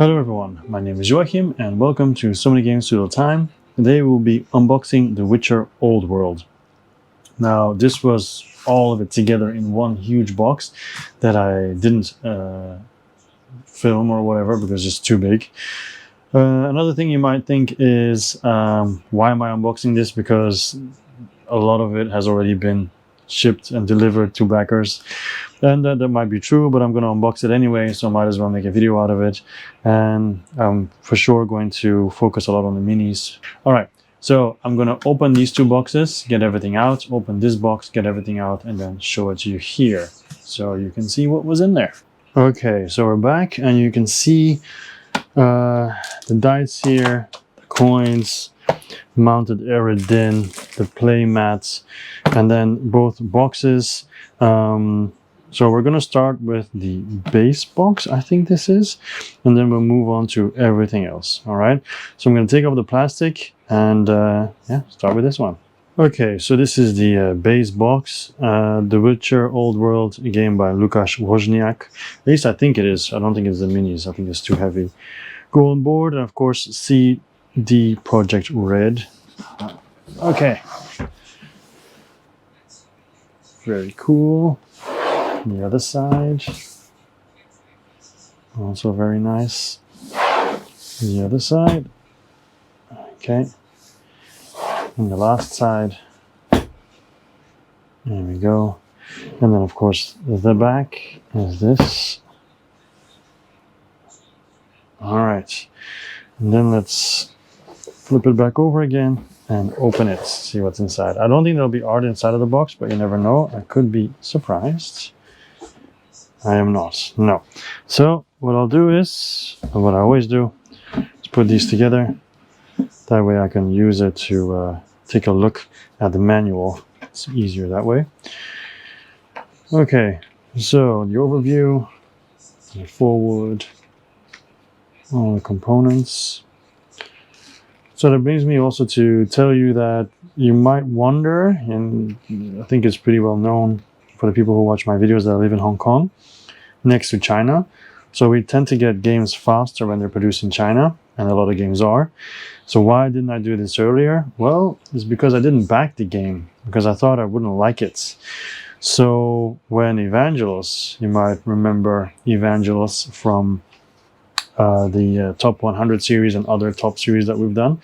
Hello everyone, my name is Joachim and welcome to So Many Games to the Time. Today we'll be unboxing The Witcher Old World. Now this was all of it together in one huge box that I didn't film or whatever because it's too big. Another thing you might think is why am I unboxing this? Because a lot of it has already been shipped and delivered to backers. And that might be true, but I'm going to unbox it anyway, so I might as well make a video out of it. And I'm for sure going to focus a lot on the minis. Alright, so I'm going to open these two boxes, get everything out, open this box, get everything out, and then show it to you here, so you can see what was in there. Okay, so we're back, and you can see the dice here, the coins, mounted Eredin, the playmats, and then both boxes. So we're going to start with the base box, I think this is, and then we'll move on to everything else. All right, so I'm going to take off the plastic and yeah, start with this one. Okay, so this is the base box, The Witcher Old World, a game by Łukasz Wozniak. At least I think it is. I don't think it's the minis. I think it's too heavy. Go on board, and of course CD Projekt Red. Okay, very cool. The other side, also very nice. The other side, okay. And the last side, there we go. And then of course the back is this. All right, and then let's flip it back over again and open it, see what's inside. I don't think there'll be art inside of the box, but you never know. I could be surprised. I am not, no. So what I'll do is, what I always do, is put these together. That way I can use it to take a look at the manual. It's easier that way. Okay, so the overview, the forward, all the components. So that brings me also to tell you that you might wonder, and I think it's pretty well known for the people who watch my videos, that I live in Hong Kong, next to China. So we tend to get games faster when they're produced in China, and a lot of games are. So why didn't I do this earlier? Well, it's because I didn't back the game, because I thought I wouldn't like it. So when Evangelos, you might remember Evangelos from the Top 100 series and other top series that we've done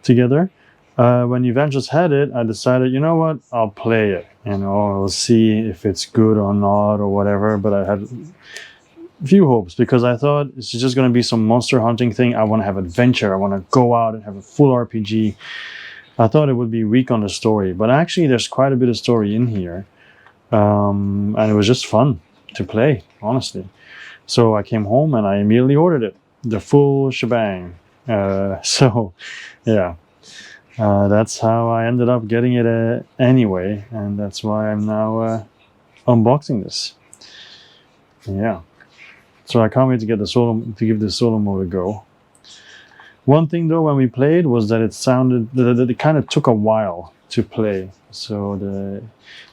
together. When Evangelos had it, I decided, you know what, I'll play it. You know, I'll see if it's good or not or whatever. But I had a few hopes because I thought it's just going to be some monster hunting thing. I want to have adventure. I want to go out and have a full RPG. I thought it would be weak on the story, but actually there's quite a bit of story in here. And it was just fun to play, honestly. So I came home and I immediately ordered it, the full shebang. So yeah. That's how I ended up getting it anyway, and that's why I'm now unboxing this. Yeah, so I can't wait to get give the solo mode a go. One thing though, when we played, was that it kind of took a while to play. So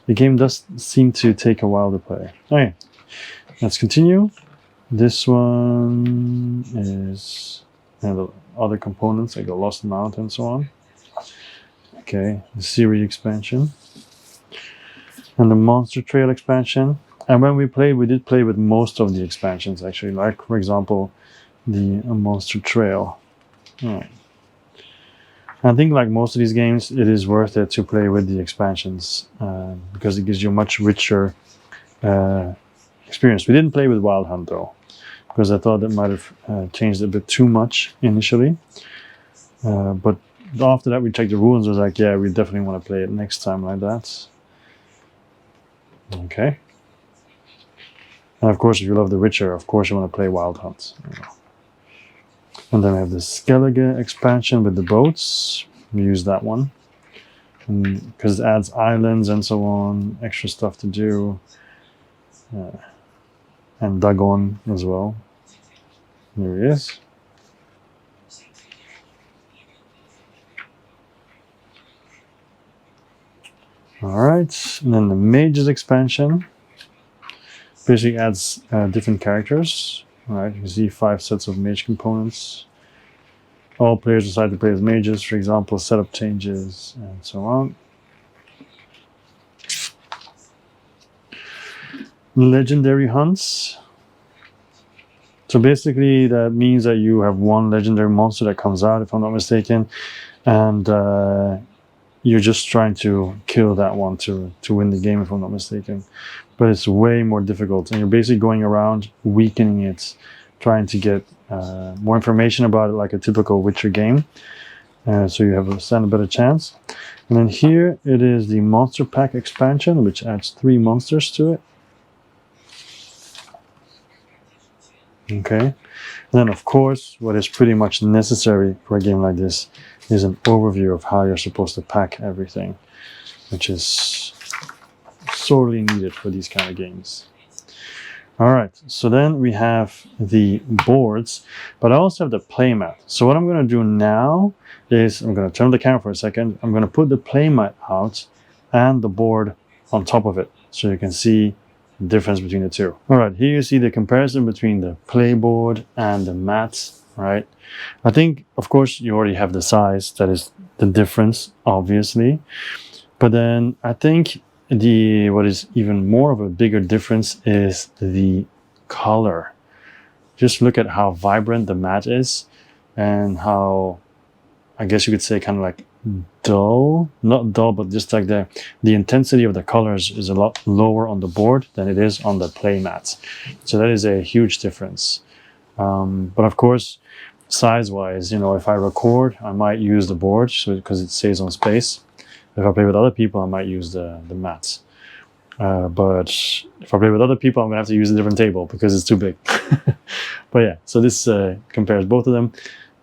the game does seem to take a while to play. Okay, let's continue. This one is the other components like the Lost Mount and so on. Okay, the Ciri expansion and the Monster Trail expansion. And when we played, we did play with most of the expansions actually, like for example the Monster Trail. Right. I think like most of these games, it is worth it to play with the expansions because it gives you a much richer experience. We didn't play with Wild Hunt though, because I thought that might have changed a bit too much initially, but after that we checked the rules and was like, yeah, we definitely want to play it next time like that. Okay. And of course, if you love The Witcher, of course you want to play Wild Hunt. And then we have the Skellige expansion with the boats. We use that one because it adds islands and so on, extra stuff to do. And Dagon as well. There he is. Alright, and then the Mages expansion basically adds different characters. All right, you can see 5 sets of mage components. All players decide to play as mages, for example, setup changes, and so on. Legendary hunts. So basically that means that you have one legendary monster that comes out, if I'm not mistaken, and you're just trying to kill that one to win the game, if I'm not mistaken. But it's way more difficult, and you're basically going around weakening it, trying to get more information about it, like a typical Witcher game, so you have a better chance. And then here it is the monster pack expansion, which adds 3 monsters to it. Okay, and then of course what is pretty much necessary for a game like this is an overview of how you're supposed to pack everything, which is sorely needed for these kind of games. Alright, so then we have the boards, but I also have the playmat. So what I'm going to do now is I'm going to turn the camera for a second. I'm going to put the playmat out and the board on top of it so you can see the difference between the two. Alright, here you see the comparison between the playboard and the mats, right? I think, of course, you already have the size. That is the difference, obviously. But then I think what is even more of a bigger difference is the color. Just look at how vibrant the mat is and how, I guess you could say, kind of like dull, not dull, but just like the intensity of the colors is a lot lower on the board than it is on the play mats. So that is a huge difference. But of course, size wise, you know, if I record, I might use the board because it saves on space. If I play with other people, I might use the mats. But if I play with other people, I'm going to have to use a different table because it's too big. But yeah, so this compares both of them.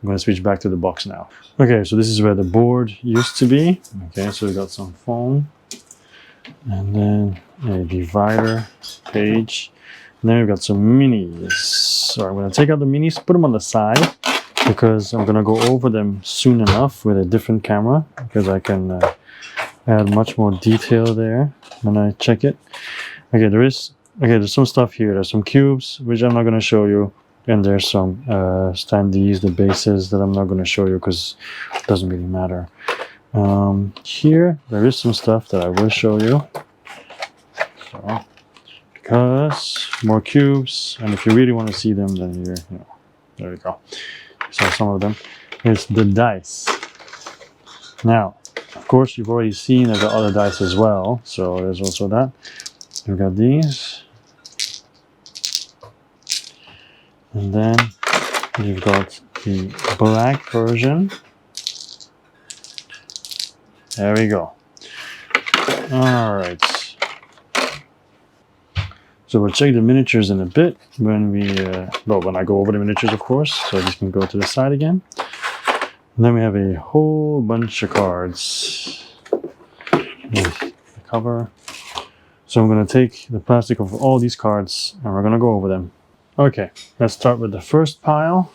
I'm going to switch back to the box now. Okay, so this is where the board used to be. Okay, so we got some foam. And then a divider page. And then we've got some minis. So I'm going to take out the minis, put them on the side, because I'm going to go over them soon enough with a different camera, because I can add much more detail there when I check it. Okay, there's some stuff here. There's some cubes, which I'm not going to show you. And there's some standees, the bases, that I'm not going to show you because it doesn't really matter. Here, there is some stuff that I will show you. So, because more cubes, and if you really want to see them, then there we go. So some of them. It's the dice. Now, of course, you've already seen there's the other dice as well. So there's also that. We've got these. And then you've got the black version. There we go. All right. So we'll check the miniatures in a bit when when I go over the miniatures, of course. So this can go to the side again. And then we have a whole bunch of cards. Here's the cover. So I'm going to take the plastic of all these cards and we're going to go over them. Okay, let's start with the first pile.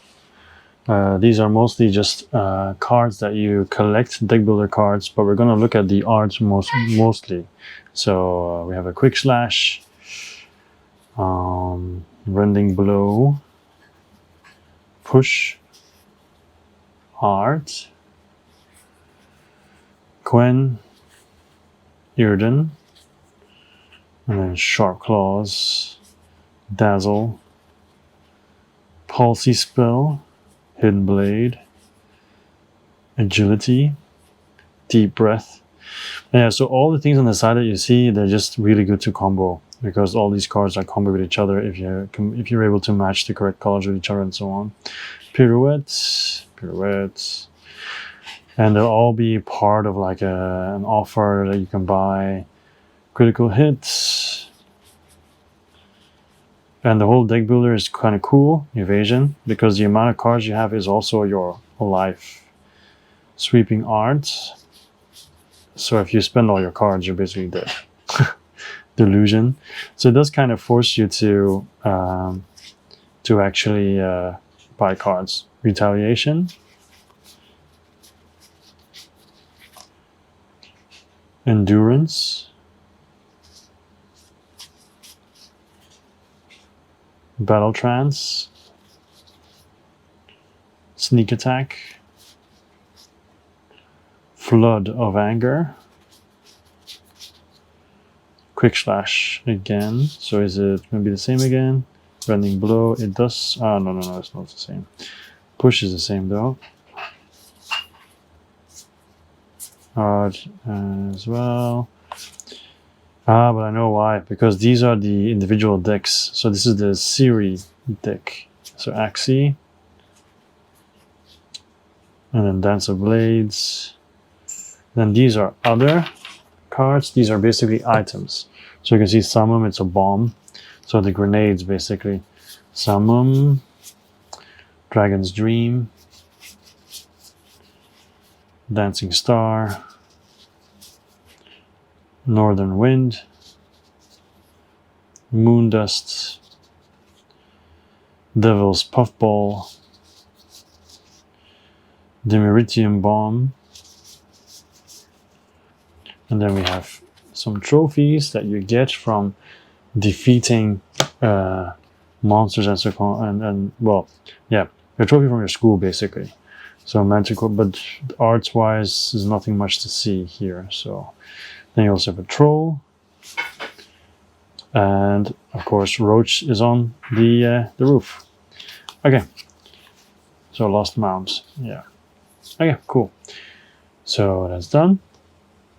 These are mostly just cards that you collect, deck builder cards, but we're going to look at the arts mostly. So we have a quick slash, rending blow, push, art, Quen, Eredin, and then sharp claws, dazzle, palsy spell, hidden blade, agility, deep breath. Yeah, so all the things on the side that you see, they're just really good to combo because all these cards are combo with each other if you're able to match the correct colors with each other and so on. Pirouettes, and they'll all be part of like an offer that you can buy. Critical hits. And the whole deck builder is kind of cool, evasion, because the amount of cards you have is also your life. Sweeping art. So if you spend all your cards, you're basically dead. Delusion. So it does kind of force you to actually buy cards. Retaliation. Endurance. Battle trance, Sneak attack. Flood of anger. Quick slash again. So is it going to be the same again? Rending blow. It does. Oh, no, it's not the same. Push is the same though. Hard as well. Ah, but I know why. Because these are the individual decks. So this is the Ciri deck. So Axie. And then Dance of Blades. Then these are other cards. These are basically items. So you can see Summon, it's a bomb. So the grenades basically. Summon. Dragon's Dream. Dancing Star. Northern Wind. Moondust. Devil's Puffball. Demeritium Bomb. And then we have some trophies that you get from defeating monsters and so on. And well, yeah, a trophy from your school basically. So Manticore, but arts wise, there's nothing much to see here. So then you also have a troll. And of course, Roach is on the roof. Okay. So Lost Mounds. Yeah. Okay, cool. So that's done.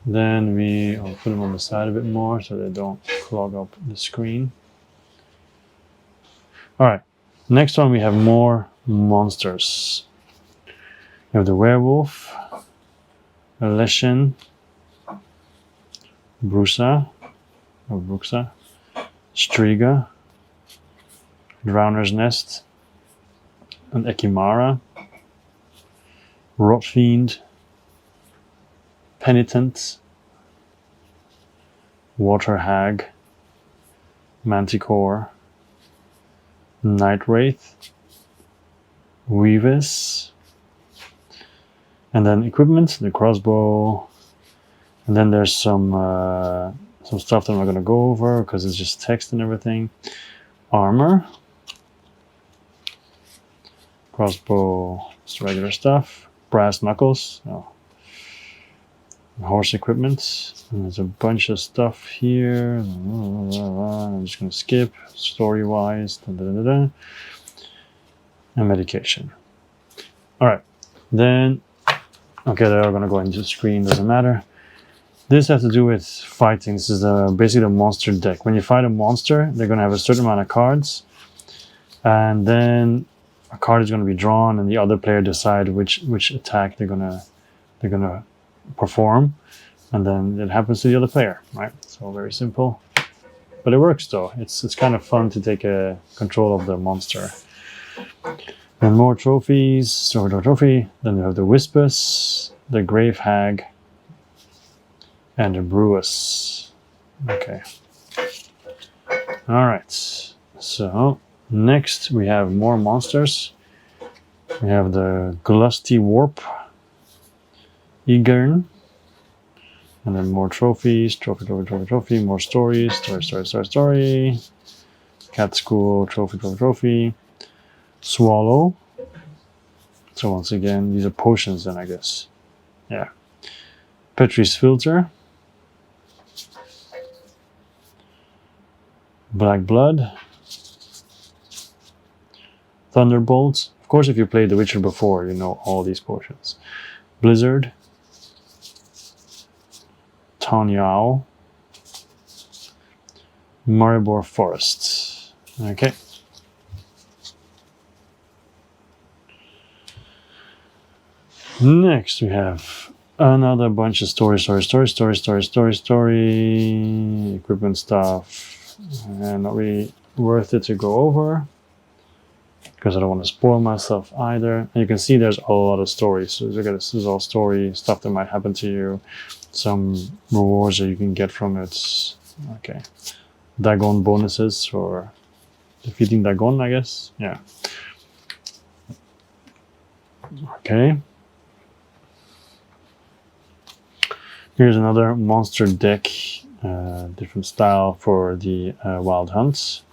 Then I'll put them on the side a bit more so they don't clog up the screen. All right. Next one, we have more monsters. We have the werewolf, Leshen, Bruxa, Striga, Drowner's Nest, and Ekimara, Rotfiend, Penitent, Water Hag, Manticore, Night Wraith, Weavis, and then equipment, the crossbow, and then there's some stuff that I'm not going to go over because it's just text and everything. Armor, crossbow, just regular stuff. Brass knuckles, horse equipment, and there's a bunch of stuff here. I'm just going to skip story wise, and medication. All right, then okay, they're all going to go into the screen, doesn't matter. This has to do with fighting. This is basically the monster deck. When you fight a monster, they're going to have a certain amount of cards, and then a card is going to be drawn, and the other player decide which attack they're gonna perform, and then it happens to the other player, right? So very simple, but it works though. It's kind of fun to take control of the monster. Then more trophies. Trophy. Then we have the Wispus, the Grave Hag, and the Brewus. Okay. All right. So next we have more monsters. We have the Glusty Warp, Egern, and then more trophies. Trophy. More stories. Story. Cat School. Trophy. Swallow. So once again, these are potions then, I guess. Yeah. Petrie's Filter. Black Blood. Thunderbolts. Of course, if you played The Witcher before, you know all these potions. Blizzard. Tanyao. Maribor Forest. Okay. Next, we have another bunch of story, equipment stuff, and not really worth it to go over because I don't want to spoil myself either. And you can see there's a lot of stories. So this is all story stuff that might happen to you, some rewards that you can get from it. Okay, Dagon bonuses for defeating Dagon, I guess. Yeah. Okay. Here's another monster deck, different style for the Wild Hunts.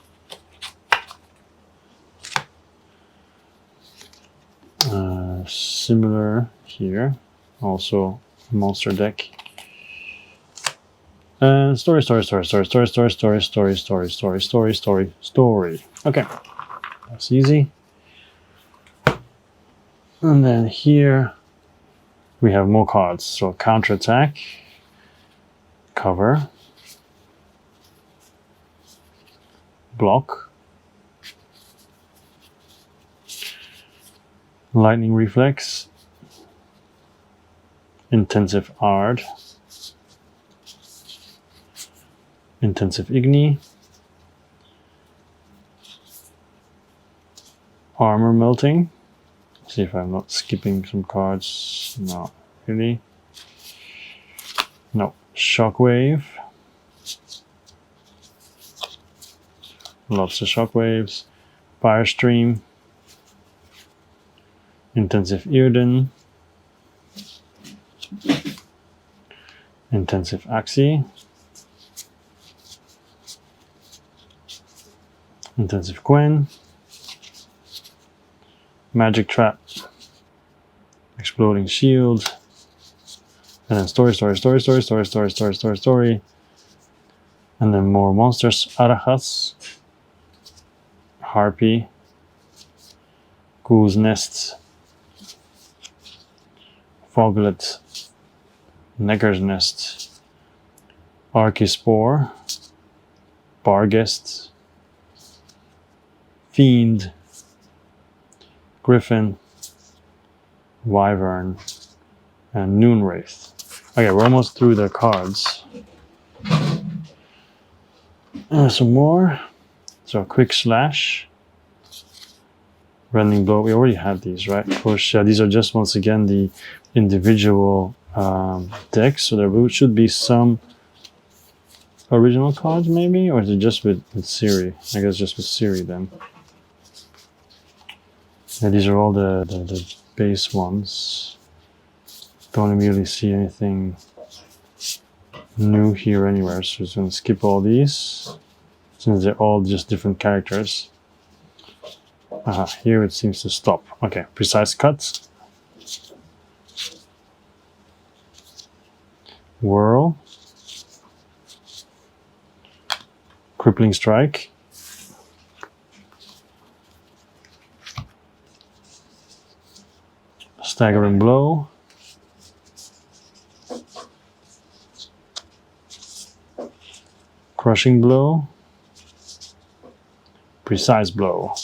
Similar here, also monster deck. And story. Okay, that's easy. And then here we have more cards. So counterattack, cover, block, lightning reflex, intensive ard, intensive igni, armor melting. See if I'm not skipping some cards. No, really. No, shockwave. Lots of shockwaves. Fire stream. Intensive Eredin. Intensive axi. Intensive Gwen. Magic trap. Exploding shield. And then story. And then more monsters. Arahas. Harpy. Ghoul's Nest. Foglet. Negger's Nest. Archispore. Barghest. Fiend. Griffin. Wyvern. And Noonwraith. Okay, we're almost through the cards. Some more. So quick slash. Rending blow. We already had these, right? Push. These are just once again the individual decks. So there should be some original cards, maybe, or is it just with Ciri? I guess just with Ciri then. Yeah, these are all the base ones. Don't immediately see anything new here anywhere, so just gonna skip all these since they're all just different characters. Here it seems to stop. Okay, precise cut. Whirl. Crippling strike. Staggering blow. Crushing blow. Precise blow.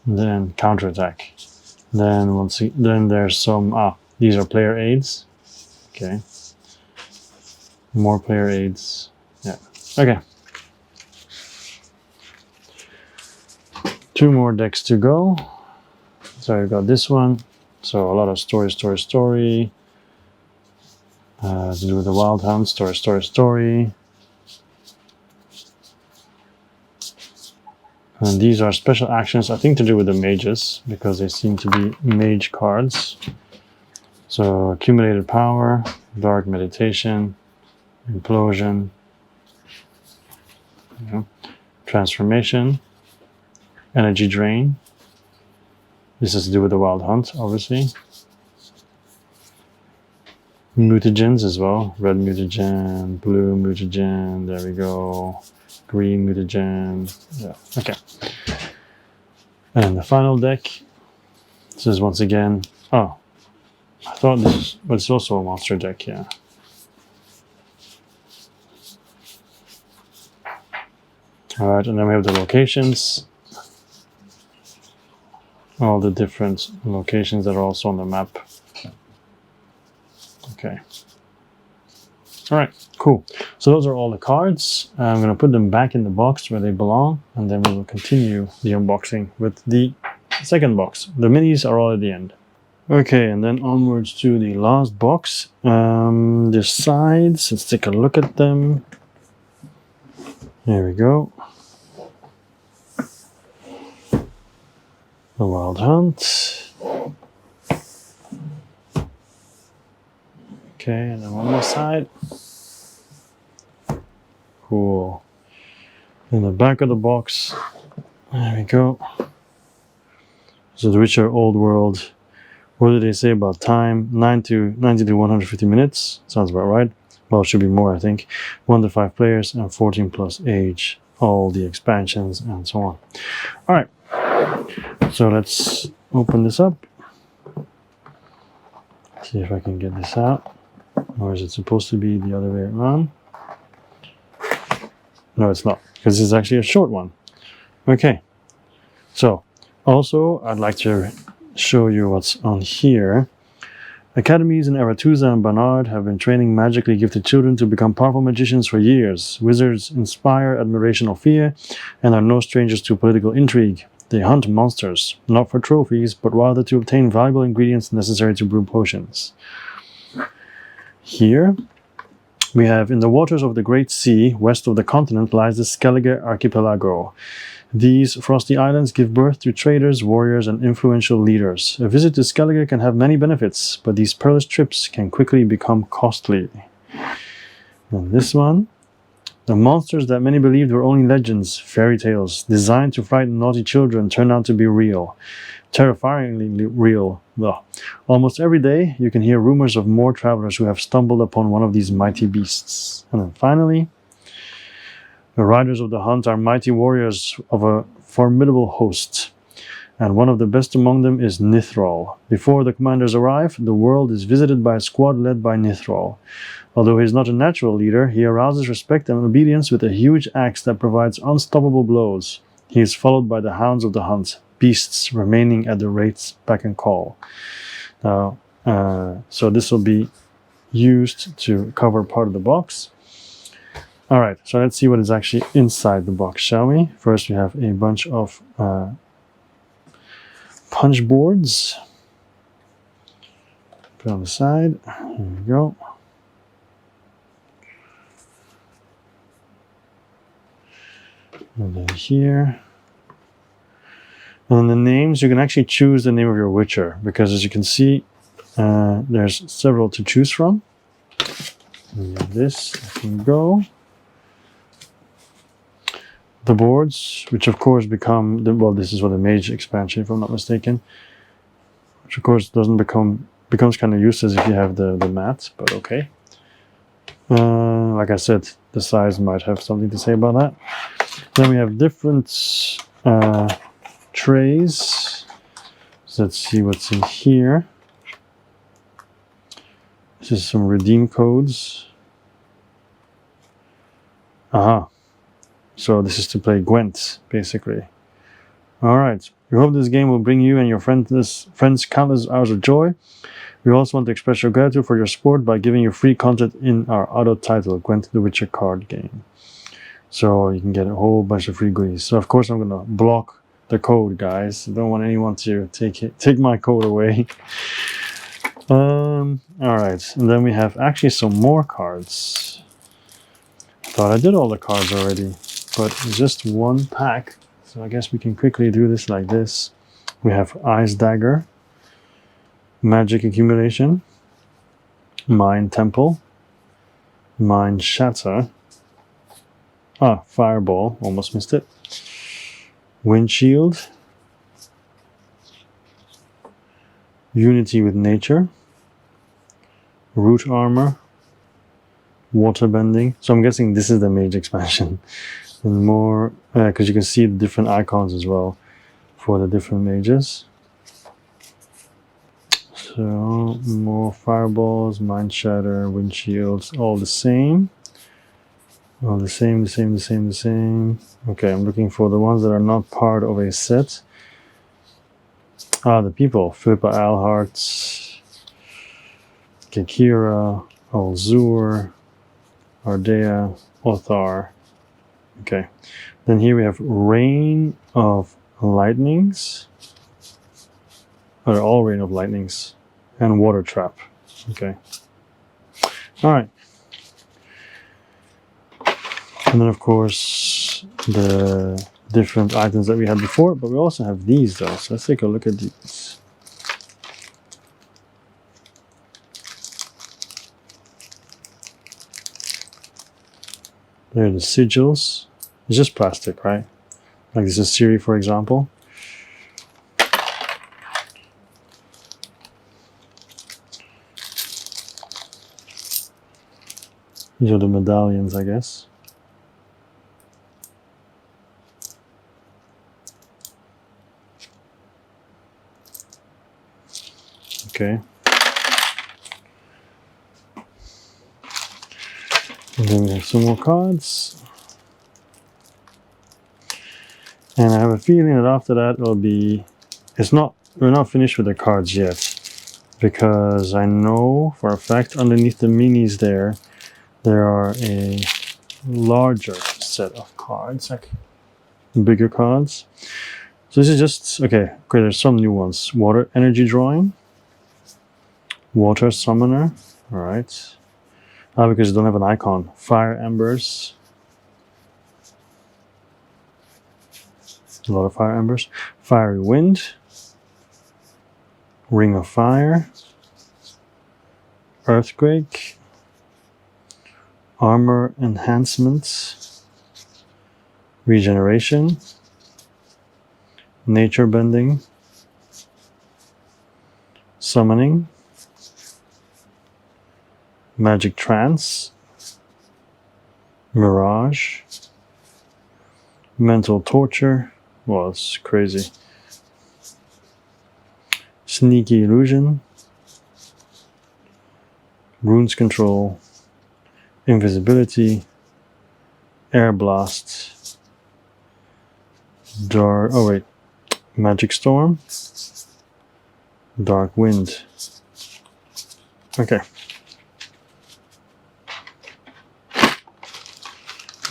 Then counterattack. Then there's some these are player aids. Okay. More player aids. Yeah. Okay. 2 more decks to go. So I've got this one. So a lot of story. To do with the Wild Hunt. Story. And these are special actions, I think, to do with the mages, because they seem to be mage cards. So accumulated power, dark meditation, implosion, transformation, energy drain. This is to do with the Wild Hunt, obviously. Mutagens as well. Red mutagen, blue mutagen, there we go. Green mutagen. Yeah, okay. And the final deck. This is once again. Oh, I thought this is, but it's also a monster deck, yeah. Alright, and then we have the locations. All the different locations that are also on the map. Okay. Alright, cool. So those are all the cards. I'm going to put them back in the box where they belong, and then we will continue the unboxing with the second box. The minis are all at the end. Okay, and then onwards to the last box. The sides, let's take a look at them. There we go. The Wild Hunt. Okay, and then one more side. Cool. In the back of the box, there we go. So The Witcher Old World. What did they say about time? 90 to 150 minutes. Sounds about right. Well, it should be more, I think. 1 to 5 players and 14 plus age. All the expansions and so on. All right. So let's open this up. See if I can get this out. Or is it supposed to be the other way around? No, it's not. Because this is actually a short one. Okay. So, also, I'd like to show you what's on here. Academies in Aretuza and Barnard have been training magically gifted children to become powerful magicians for years. Wizards inspire admiration or fear and are no strangers to political intrigue. They hunt monsters, not for trophies, but rather to obtain valuable ingredients necessary to brew potions. Here, we have in the waters of the Great Sea, west of the continent, lies the Skellige Archipelago. These frosty islands give birth to traders, warriors, and influential leaders. A visit to Skellige can have many benefits, but these perilous trips can quickly become costly. And this one, the monsters that many believed were only legends, fairy tales, designed to frighten naughty children, turn out to be real. Terrifyingly real. Well, almost every day, you can hear rumors of more travelers who have stumbled upon one of these mighty beasts. And then finally, the riders of the hunt are mighty warriors of a formidable host, and one of the best among them is Nithrol. Before the commanders arrive, the world is visited by a squad led by Nithrol. Although he is not a natural leader, he arouses respect and obedience with a huge axe that provides unstoppable blows. He is followed by the hounds of the hunt, beasts remaining at the wraith's beck and call. Now, so this will be used to cover part of the box. Alright, so let's see what is actually inside the box, shall we? First we have a bunch of Punchboards. Put on the side. Here we go. And then here. And then the names, you can actually choose the name of your Witcher, because as you can see, there's several to choose from. And this can go. The boards, which of course become, well, this is what the Mage expansion, if I'm not mistaken, which of course becomes kind of useless if you have the mat, but okay. Like I said, the size might have something to say about that. Then we have different trays. So let's see what's in here. This is some redeem codes. Aha. So this is to play Gwent, basically. Alright, we hope this game will bring you and your friends countless hours of joy. We also want to express your gratitude for your support by giving you free content in our auto title, Gwent the Witcher card game. So you can get a whole bunch of free goodies. So of course I'm going to block the code, guys. I don't want anyone to take my code away. Alright, and then we have actually some more cards. Thought I did all the cards already, but just one pack. So I guess we can quickly do this like this. We have Ice Dagger, Magic Accumulation, Mind Temple, Mind Shatter, Fireball, almost missed it, Windshield, Unity with Nature, Root Armor, Water Bending. So I'm guessing this is the Mage expansion. And more, because you can see the different icons as well for the different mages. So more fireballs, mind shatter, windshields, all the same. All the same. Okay, I'm looking for the ones that are not part of a set. The people. Philippa Eilhart, Kekira, Alzur, Ardea, Othar. Okay, then here we have Rain of Lightnings. Or all Rain of Lightnings. And Water Trap. Okay. Alright. And then of course the different items that we had before, but we also have these though. So let's take a look at these. There are the sigils. It's just plastic, right? Like this is Ciri, for example. These are the medallions, I guess. Okay. And then we have some more cards. And I have a feeling that after that it'll be... we're not finished with the cards yet. Because I know for a fact underneath the minis there are a larger set of cards, like bigger cards. So this is just, okay, there's some new ones. Water energy drawing. Water summoner, alright. Because you don't have an icon. Fire embers. A lot of fire embers. Fiery wind. Ring of fire. Earthquake. Armor enhancements. Regeneration. Nature bending. Summoning. Magic trance. Mirage. Mental torture. Well, it's crazy. Sneaky illusion. Runes control. Invisibility. Air blast. Dark. Oh wait. Magic storm. Dark wind. Okay.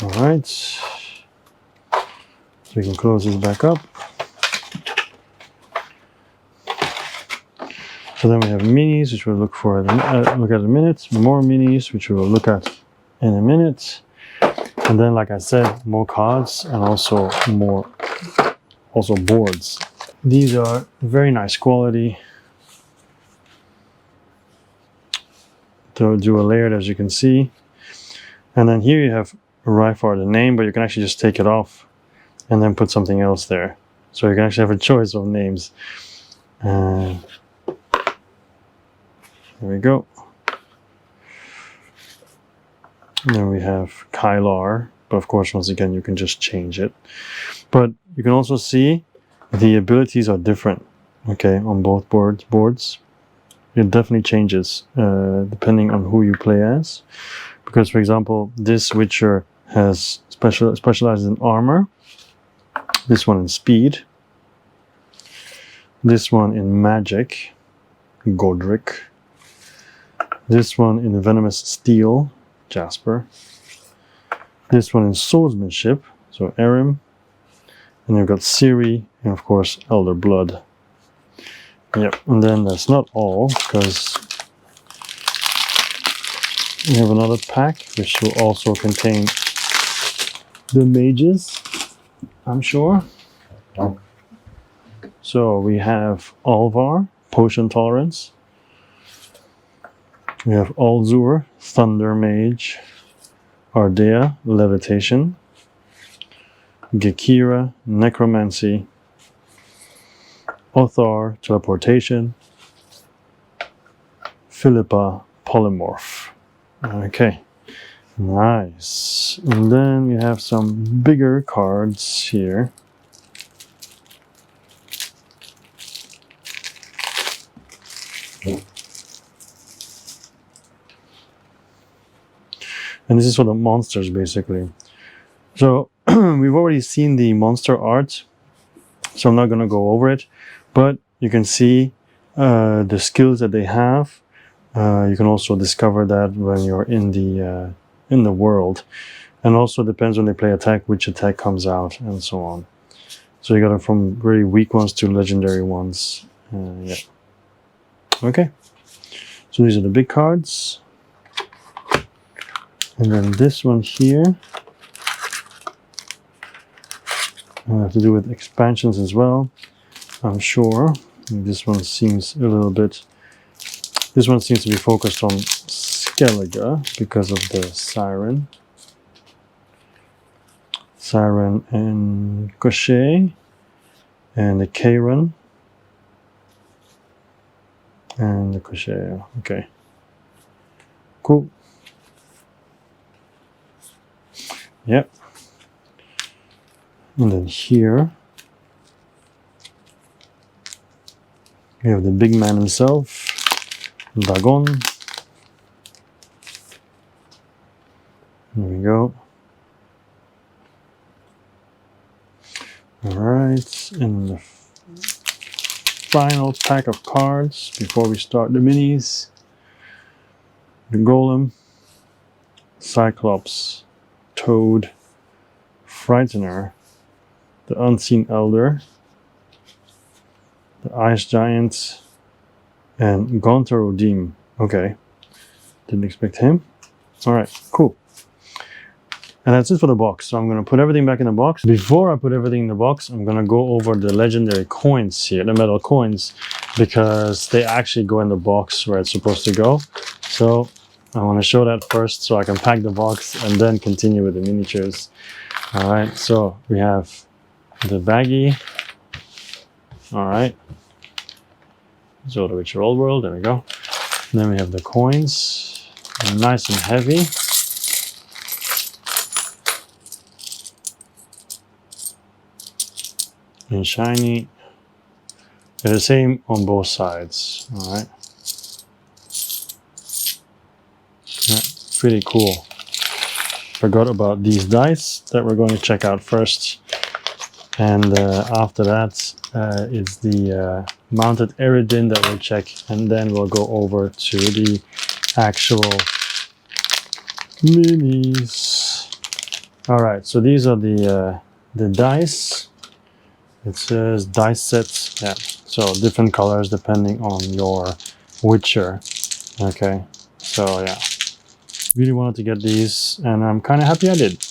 Alright. So we can close this back up. So then we have minis, which we'll look for look at in a minute. More minis, which we will look at in a minute. And then, like I said, more cards and also boards. These are very nice quality. To do a layered, as you can see. And then here you have Rifar, the name, but you can actually just take it off and then put something else there. So you can actually have a choice of names. There we go. And then we have Kylar, but of course, once again, you can just change it. But you can also see the abilities are different, okay, on both boards. It definitely changes depending on who you play as. Because, for example, this Witcher has specializes in armor. This one in speed. This one in magic, Godric. This one in venomous steel, Jasper. This one in swordsmanship, so Erim. And you've got Ciri, and of course, Elder Blood. Yep, and then that's not all, because we have another pack, which will also contain the mages, I'm sure. So we have Alvar, Potion Tolerance. We have Alzur, Thunder Mage. Ardea, Levitation. Gekira, Necromancy. Othar, Teleportation. Philippa, Polymorph. Okay, nice. And then we have some bigger cards here. And this is for the monsters, basically. So we've already seen the monster art, so I'm not going to go over it, but you can see the skills that they have. You can also discover that when you're in the world, and also depends when they play attack, which attack comes out, and so on. So you got them from very weak ones to legendary ones. Yeah. Okay. So these are the big cards. And then this one here have to do with expansions as well, I'm sure. And this one seems a little bit... This one seems to be focused on Skellige because of the Siren. Siren and Crochet. And the Karen. And the Crochet. Okay. Cool. Yep. And then here we have the big man himself, Dagon. There we go. Alright, and the final pack of cards before we start the minis. The Golem, Cyclops, Toad, Frightener, the Unseen Elder, the Ice Giant, and Gontarodim. Okay, didn't expect him. Alright, cool. And that's it for the box. So I'm going to put everything back in the box. Before I put everything in the box, I'm going to go over the legendary coins here, the metal coins, because they actually go in the box where it's supposed to go. So I want to show that first so I can pack the box and then continue with the miniatures. All right, so we have the baggie. All right. So the Witcher Old World, there we go. And then we have the coins, nice and heavy. And shiny. They're the same on both sides. All right. Yeah, pretty cool. Forgot about these dice that we're going to check out first. And after that is the mounted Eredin that we'll check. And then we'll go over to the actual minis. All right, so these are the dice. It says dice sets, yeah, so different colors depending on your Witcher. Okay, so yeah, really wanted to get these and I'm kind of happy I did.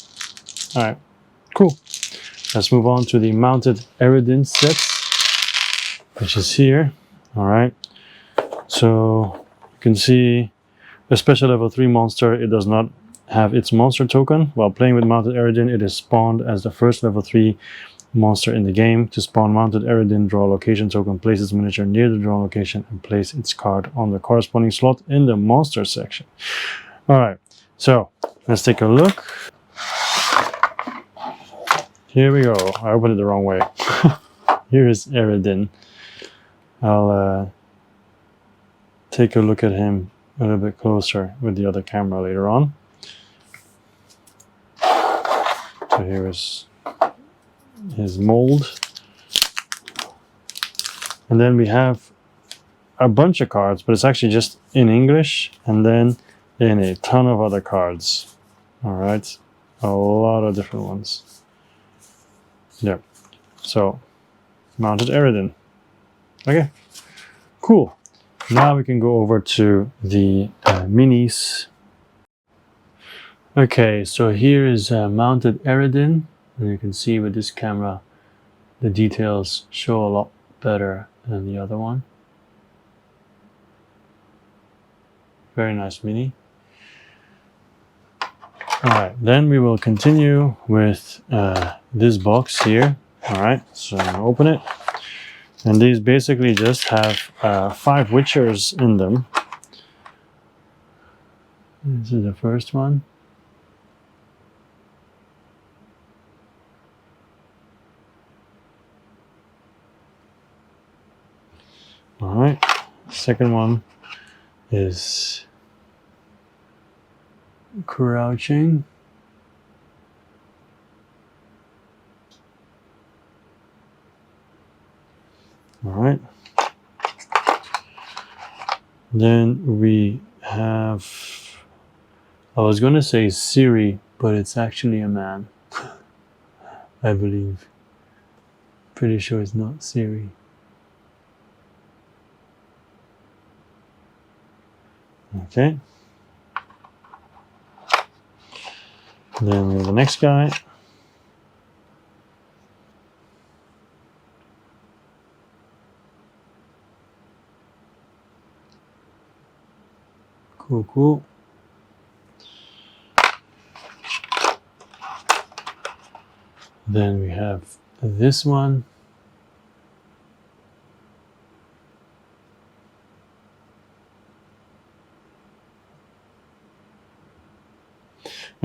All right, cool. Let's move on to the mounted Eredin set, which is here. All right, so you can see a special level 3 monster. It does not have its monster token. While playing with mounted Eredin, it is spawned as the first level 3 monster in the game. To spawn mounted Eredin, draw a location token, place its miniature near the drawn location, and place its card on the corresponding slot in the monster section. Alright, so let's take a look. Here we go. I opened it the wrong way. Here is Eredin. I'll take a look at him a little bit closer with the other camera later on. So here is his mold, and then we have a bunch of cards, but it's actually just in English and then in a ton of other cards. All right, a lot of different ones. Yep. So mounted Eredin. Okay, cool. Now we can go over to the minis. Okay, so here is mounted Eredin. And you can see with this camera, the details show a lot better than the other one. Very nice mini. Alright, then we will continue with this box here. Alright, so I'm gonna open it. And these basically just have 5 Witchers in them. This is the first one. All right, second one is crouching. All right. Then we have, I was going to say Ciri, but it's actually a man, I believe. Pretty sure it's not Ciri. Okay. Then we have the next guy. Cool, cool. Then we have this one.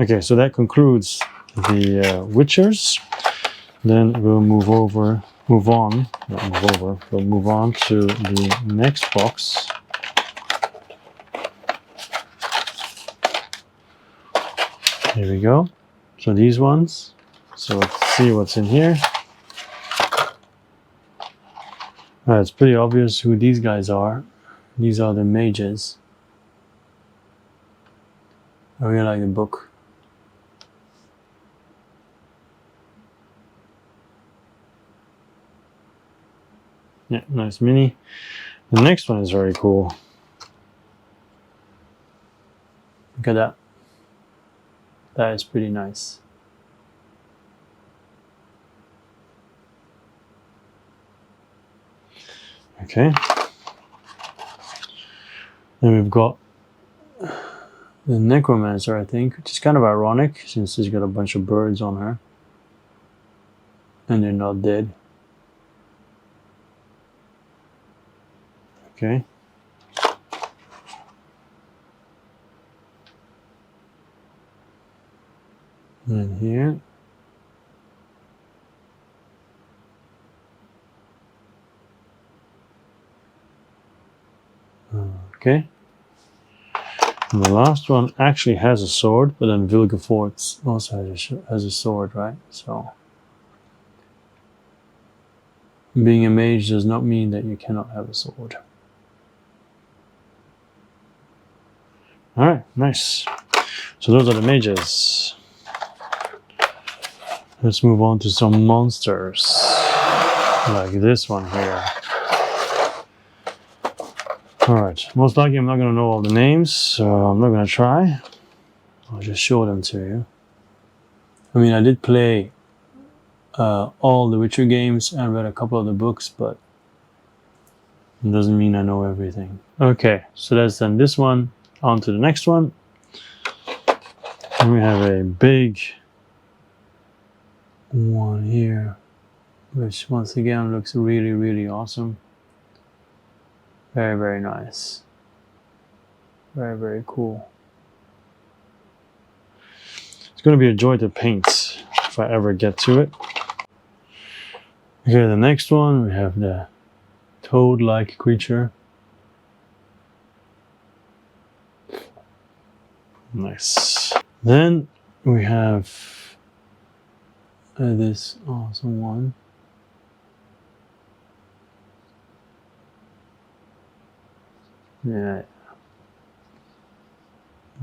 Okay, so that concludes the Witchers. Then we'll move on to the next box. Here we go. So these ones. So let's see what's in here. It's pretty obvious who these guys are. These are the mages. I really like the book. Yeah, nice mini. The next one is very cool. Look at that. That is pretty nice. Okay. Then we've got the Necromancer, I think, which is kind of ironic since she's got a bunch of birds on her. And they're not dead. Okay. And here. Okay. And the last one actually has a sword, but then Vilgefortz also has a sword, right? So being a mage does not mean that you cannot have a sword. Alright, nice. So those are the mages. Let's move on to some monsters. Like this one here. Alright, most likely I'm not going to know all the names, so I'm not going to try. I'll just show them to you. I mean, I did play all the Witcher games and read a couple of the books, but it doesn't mean I know everything. Okay, so that's then this one. On to the next one. And we have a big one here, which once again looks really, really awesome. Very, very nice. Very, very cool. It's going to be a joy to paint if I ever get to it. Okay, the next one, we have the toad-like creature. Nice. Then we have this awesome one. Yeah.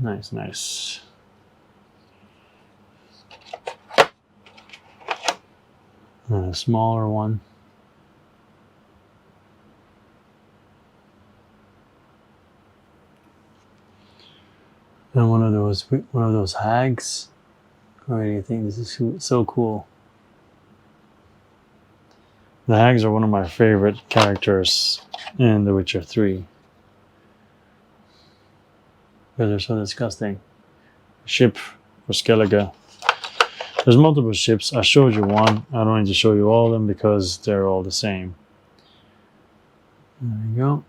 Nice, nice. And a smaller one. And one of those hags. I really think this is so cool. The hags are one of my favorite characters in The Witcher 3. Because they're so disgusting. Ship for Skellige. There's multiple ships. I showed you one. I don't need to show you all of them because they're all the same. There we go.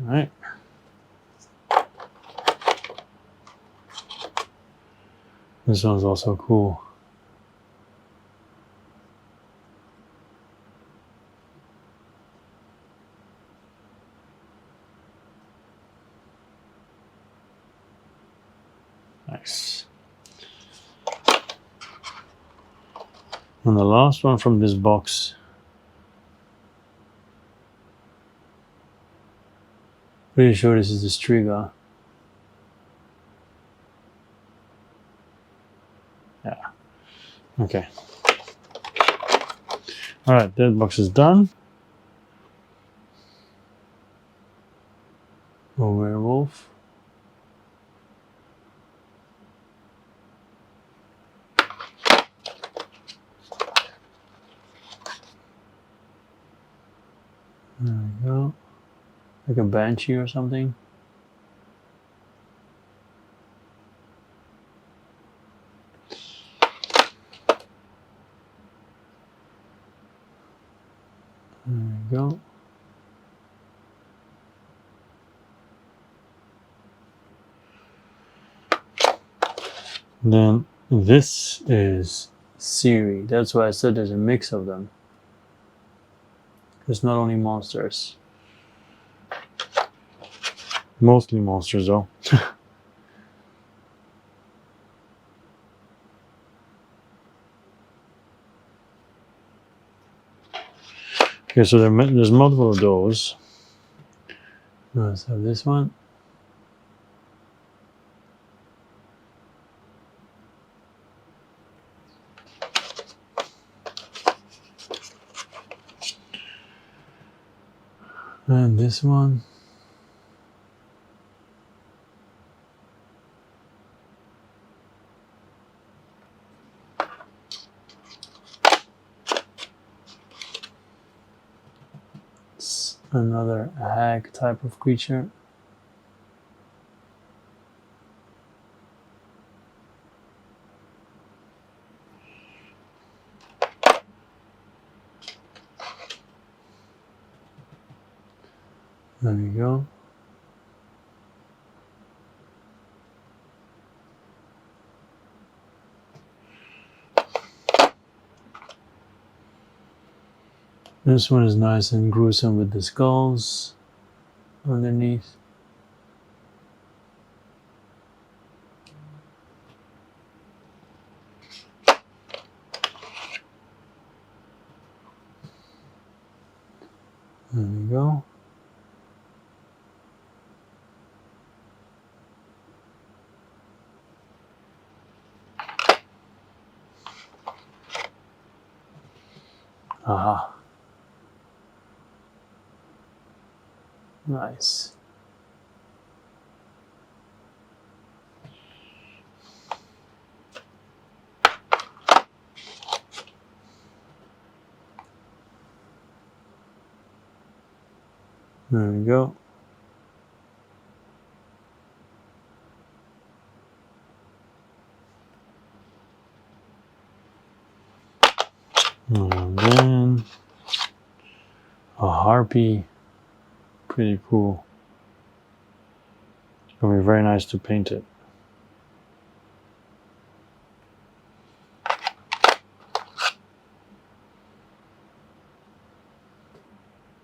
All right. This one's also cool. Nice. And the last one from this box. Pretty sure this is the Striga. Yeah. Okay. Alright, that box is done. A werewolf. There we go. Like a banshee or something. There we go. Then this is Ciri. That's why I said there's a mix of them. It's not only monsters. Mostly monsters though. Okay, so there's multiple of those. Let's have this one. And this one. It's another hag type of creature. There we go. This one is nice and gruesome with the skulls underneath. There we go. Aha. Nice. There we go. And then a harpy. Pretty cool. It's gonna be very nice to paint it.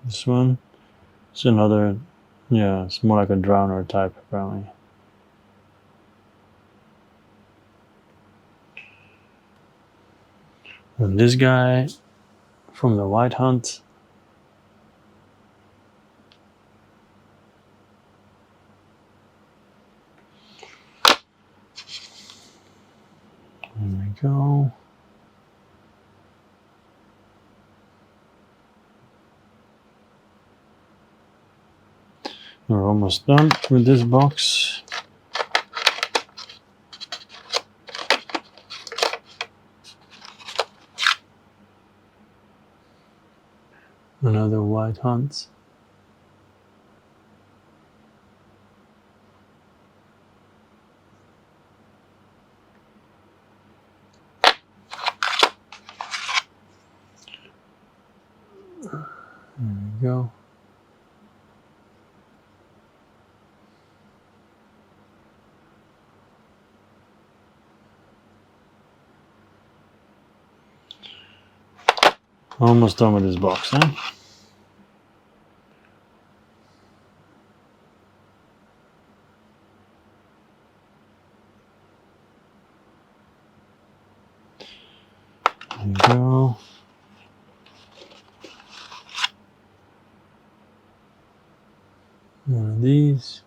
This one, it's another, yeah, it's more like a drowner type apparently. And this guy from the White Hunt. There we go. We're almost done with this box. Another White Hunt. There we go. Almost done with this box, huh? There we go. One of these.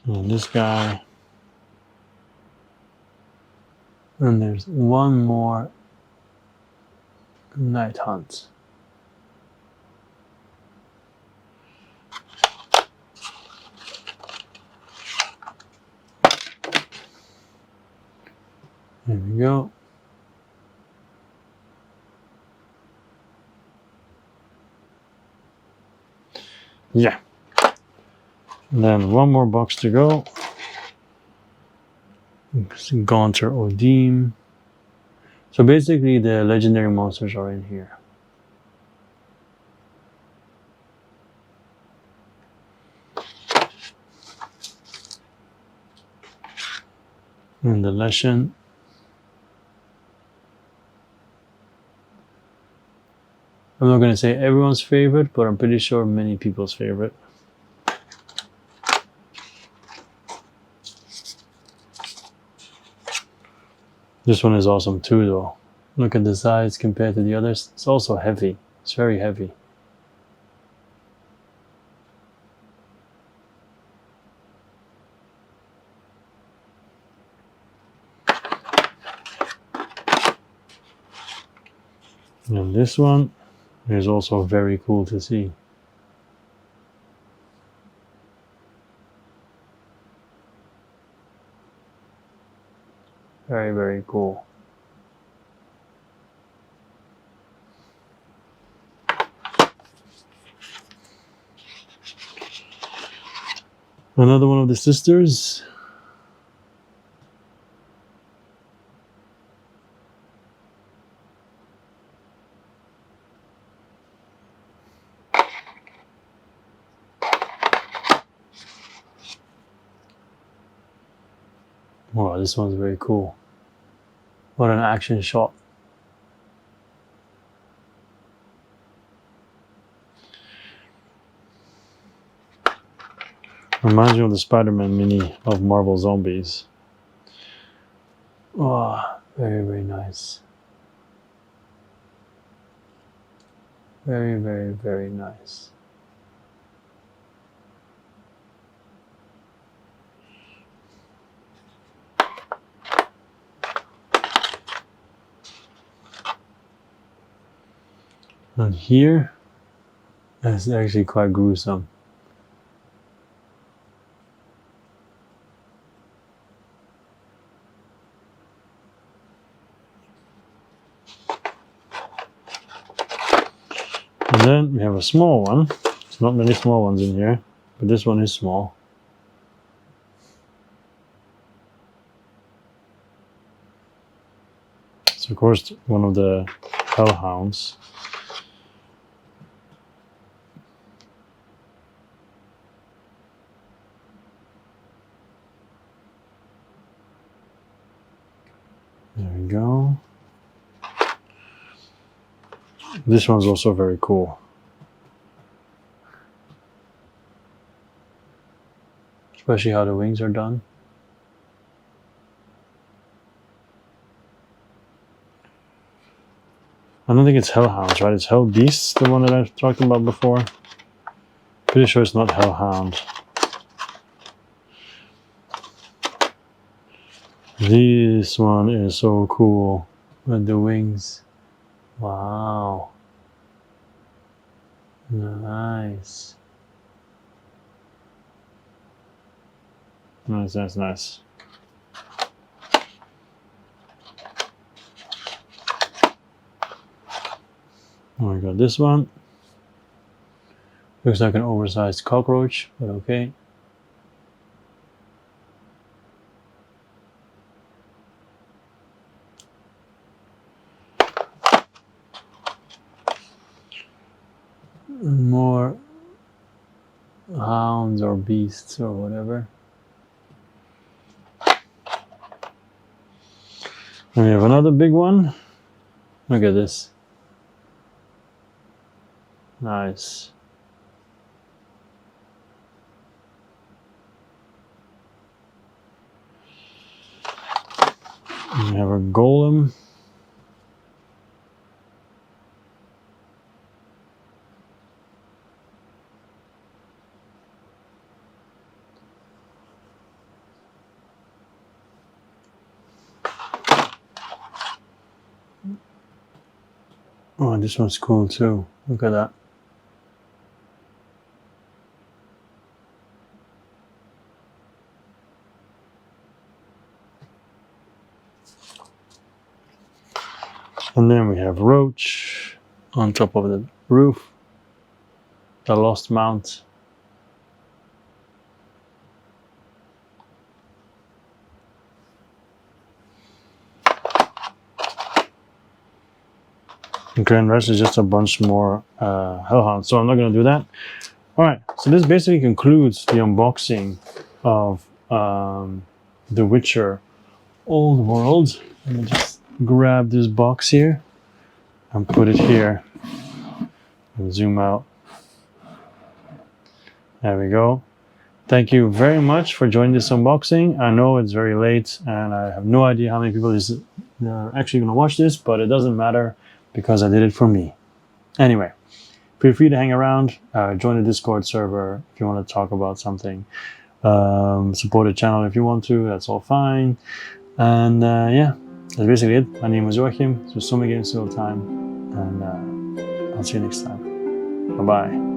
And this guy. And there's one more Night Hunt. There we go. Yeah. And then one more box to go. Gaunter Odim. So basically the legendary monsters are in here. And the lesson. I'm not going to say everyone's favorite, but I'm pretty sure many people's favorite. This one is awesome too, though. Look at the size compared to the others. It's also heavy. It's very heavy. And this one is also very cool to see. Very, very cool. Another one of the sisters. Wow, this one's very cool. What an action shot. Reminds me of the Spider-Man mini of Marvel Zombies. Oh, very, very nice. Very, very, very nice. And here, that's actually quite gruesome. And then we have a small one. There's not many small ones in here, but this one is small. It's of course one of the hellhounds. There we go. This one's also very cool. Especially how the wings are done. I don't think it's hellhounds, right? It's hell beasts, the one that I've talked about before. Pretty sure it's not hellhound. This one is so cool with the wings. Wow. Nice. Nice, nice, nice. Oh my god, this one looks like an oversized cockroach, but okay. More hounds or beasts or whatever. And we have another big one. Look at this. Nice. And we have a golem. Oh, this one's cool too. Look at that. And then we have Roach on top of the roof. The Lost Mount. Okay, and rest is just a bunch more hellhounds, so I'm not going to do that. Alright, so this basically concludes the unboxing of The Witcher old world. Let me just grab this box here and put it here and zoom out. There we go. Thank you very much for joining this unboxing. I know it's very late and I have no idea how many people are actually going to watch this, but it doesn't matter because I did it for me. Anyway, feel free to hang around, join the Discord server if you want to talk about something. Support the channel if you want to, that's all fine. And yeah, that's basically it. My name was Joachim. This was SMGSLT, and I'll see you next time. Bye-bye.